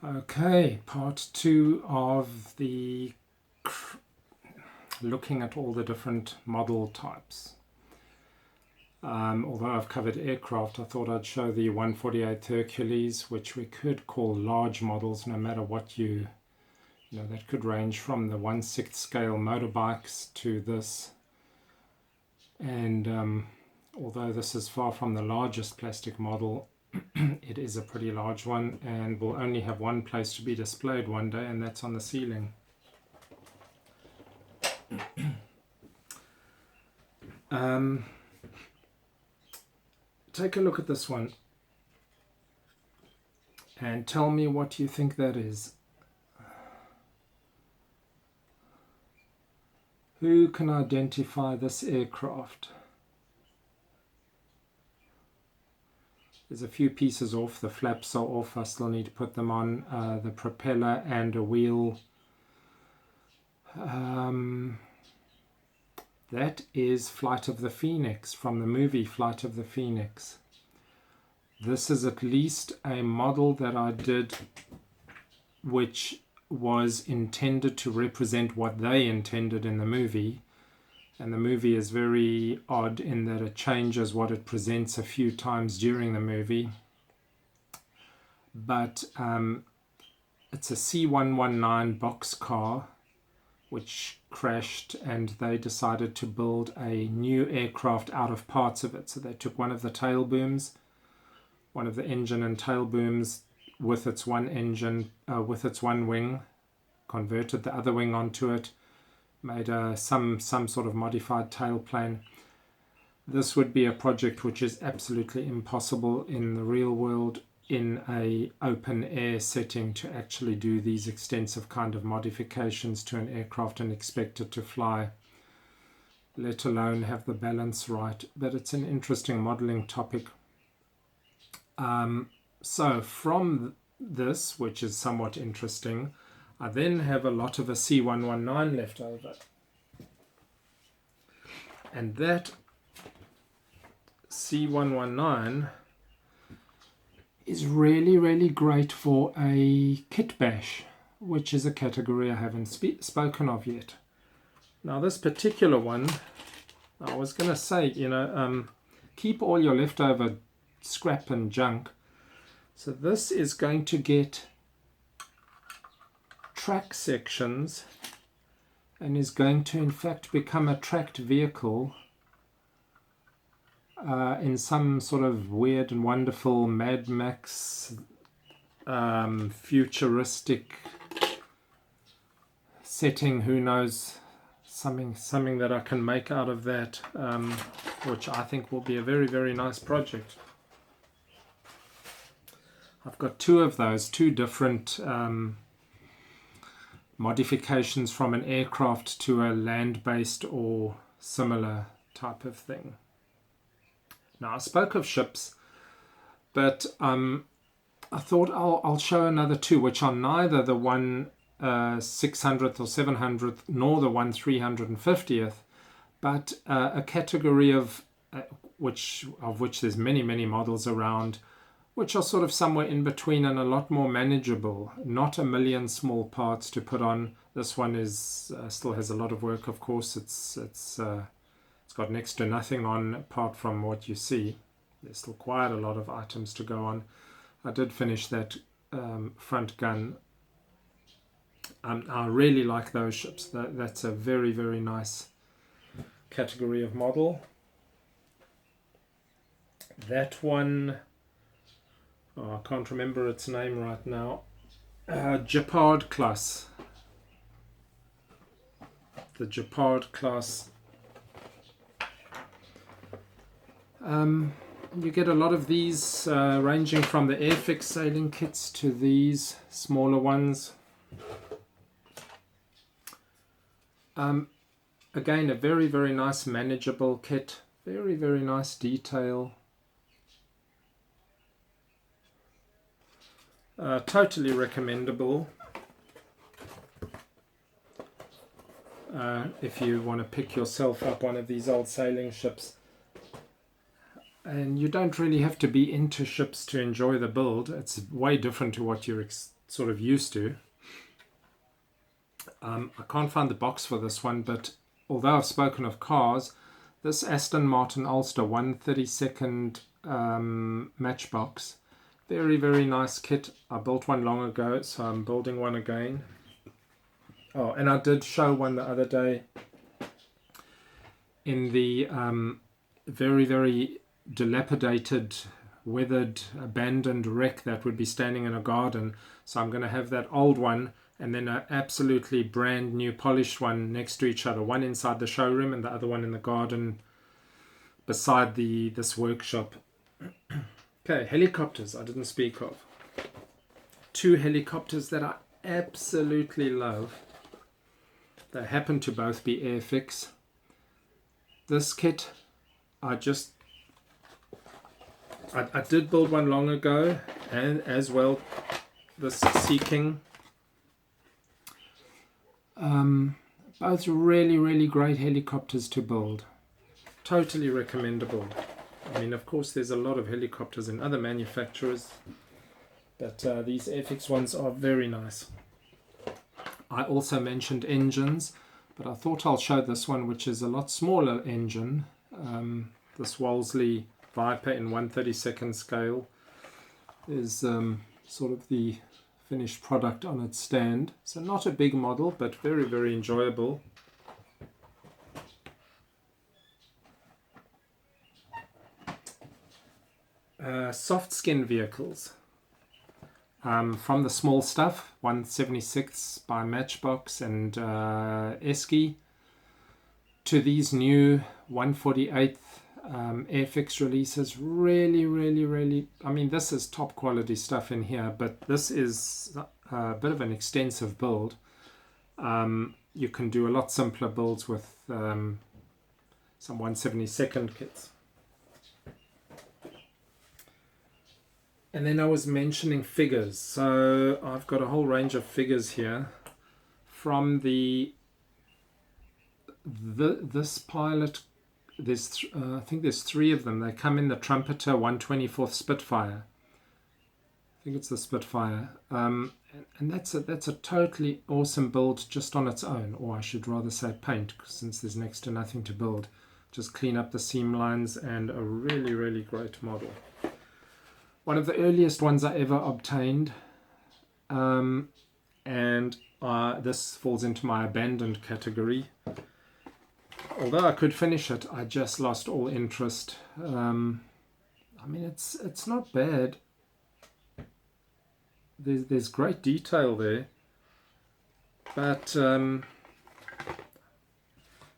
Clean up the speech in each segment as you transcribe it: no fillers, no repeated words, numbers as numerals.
Okay, part 2 of the looking at all the different model types. Although I've covered aircraft, I thought I'd show the 148 Hercules, which we could call large models, no matter what you know, that could range from the 1/6 scale motorbikes to this. And although this is far from the largest plastic model, it is a pretty large one and will only have one place to be displayed one day, and that's on the ceiling. Take a look at this one and tell me what you think that is. Who can identify this aircraft? There's a few pieces off, the flaps are off, I still need to put them on, the propeller and a wheel. That is Flight of the Phoenix, from the movie Flight of the Phoenix. This is at least a model that I did which was intended to represent what they intended in the movie. And the movie is very odd in that it changes what it presents a few times during the movie. But it's a C119 boxcar which crashed, and they decided to build a new aircraft out of parts of it. So they took one of the tail booms, one of the engine and tail booms with its one engine, with its one wing, converted the other wing onto it, made some sort of modified tailplane. This would be a project which is absolutely impossible in the real world, in a open air setting, to actually do these extensive kind of modifications to an aircraft and expect it to fly, let alone have the balance right. But it's an interesting modeling topic. So from this, which is somewhat interesting, I then have a lot of a C119 left over. And that C119 is really great for a kit bash, which is a category I haven't spoken of yet. Now this particular one, I was going to say, you know, keep all your leftover scrap and junk. So this is going to get track sections and is going to in fact become a tracked vehicle in some sort of weird and wonderful Mad Max futuristic setting. Who knows, something that I can make out of that, which I think will be a very nice project. I've got two of those, two different modifications from an aircraft to a land-based or similar type of thing. Now I spoke of ships, but I thought I'll show another two, which are neither the 1/600th or 700th nor the 1/350th, but a category of which there's many models around, which are sort of somewhere in between and a lot more manageable. Not a million small parts to put on. This one is still has a lot of work, of course. It's got next to nothing on apart from what you see. There's still quite a lot of items to go on. I did finish that front gun. I really like those ships. That's a very nice category of model. That one, I can't remember its name right now. Japar Class. The Japar Class. You get a lot of these, ranging from the Airfix sailing kits to these smaller ones. Again, a very nice manageable kit. Very nice detail. Totally recommendable if you want to pick yourself up one of these old sailing ships. And you don't really have to be into ships to enjoy the build. It's way different to what you're sort of used to. I can't find the box for this one, but although I've spoken of cars, this Aston Martin Ulster 132nd Matchbox, very, very nice kit. I built one long ago, so I'm building one again. Oh, and I did show one the other day in the very, very dilapidated, weathered, abandoned wreck that would be standing in a garden. So I'm going to have that old one and then an absolutely brand new polished one next to each other, one inside the showroom and the other one in the garden beside this workshop. Okay, helicopters I didn't speak of. Two helicopters that I absolutely love. They happen to both be Airfix. This kit, I did build one long ago, and as well this Sea King. Both really, really great helicopters to build. Totally recommendable. I mean, of course, there's a lot of helicopters in other manufacturers, but these Airfix ones are very nice. I also mentioned engines, but I thought I'll show this one, which is a lot smaller engine. This Wolseley Viper in 1/32nd scale is sort of the finished product on its stand. So not a big model, but very, very enjoyable. Soft skin vehicles. From the small stuff, 1/76 by Matchbox and Esky, to these new 1/48 Airfix releases. Really, really, really, I mean, this is top quality stuff in here, but this is a bit of an extensive build. You can do a lot simpler builds with some 1/72nd kits. And then I was mentioning figures, so I've got a whole range of figures here from this pilot. There's I think there's three of them. They come in the Trumpeter 1/24th Spitfire. I think it's the Spitfire, and that's a totally awesome build just on its own, or I should rather say paint, since there's next to nothing to build. Just clean up the seam lines, and a really, really great model. One of the earliest ones I ever obtained, and this falls into my abandoned category. Although I could finish it, I just lost all interest. I mean, it's not bad. There's great detail there, but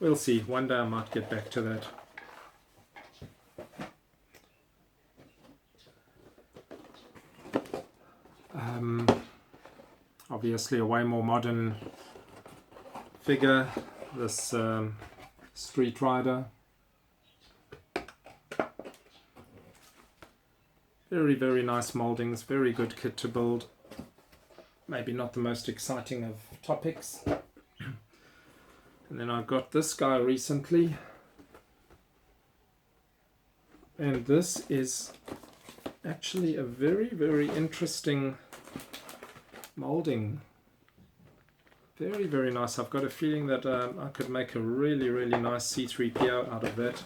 we'll see. One day I might get back to that. Obviously a way more modern figure, this Street Rider. Very, very nice moldings, very good kit to build. Maybe not the most exciting of topics. And then I got this guy recently, and this is actually a very, very interesting molding. Very, very nice. I've got a feeling that I could make a really, really nice C3PO out of that.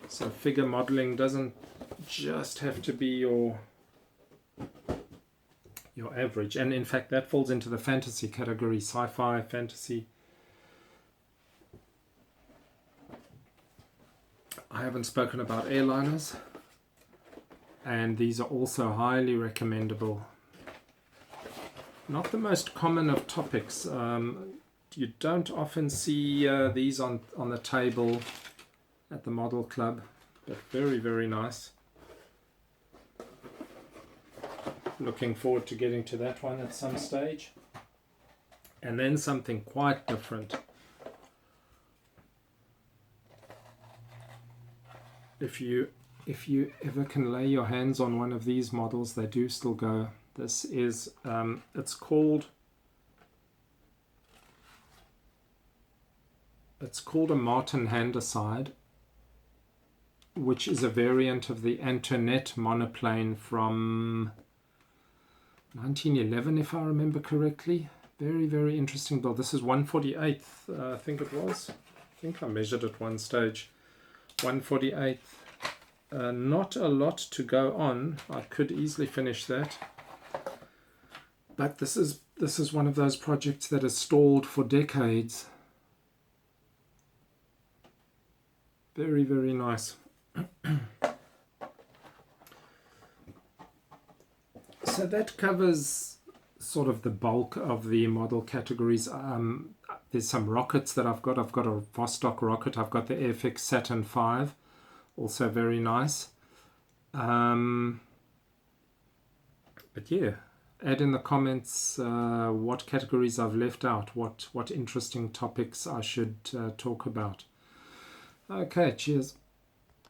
So figure modeling doesn't just have to be your average, and in fact that falls into the fantasy category, sci-fi, fantasy. I haven't spoken about airliners, and these are also highly recommendable. Not the most common of topics. You don't often see these on the table at the model club, but very, very nice. Looking forward to getting to that one at some stage. And then something quite different. If you ever can lay your hands on one of these models, they do still go. This is it's called a Martin Handicide, which is a variant of the Antoinette monoplane from 1911, if I remember correctly. Very, very interesting build. This is 1/48th, I think it was. I think I measured at one stage. 1/48th. Not a lot to go on. I could easily finish that. But this is one of those projects that has stalled for decades. Very, very nice. So that covers sort of the bulk of the model categories. There's some rockets that I've got. I've got a Vostok rocket. I've got the Airfix Saturn V, also very nice. But yeah, add in the comments what categories I've left out, what interesting topics I should talk about. Okay, cheers.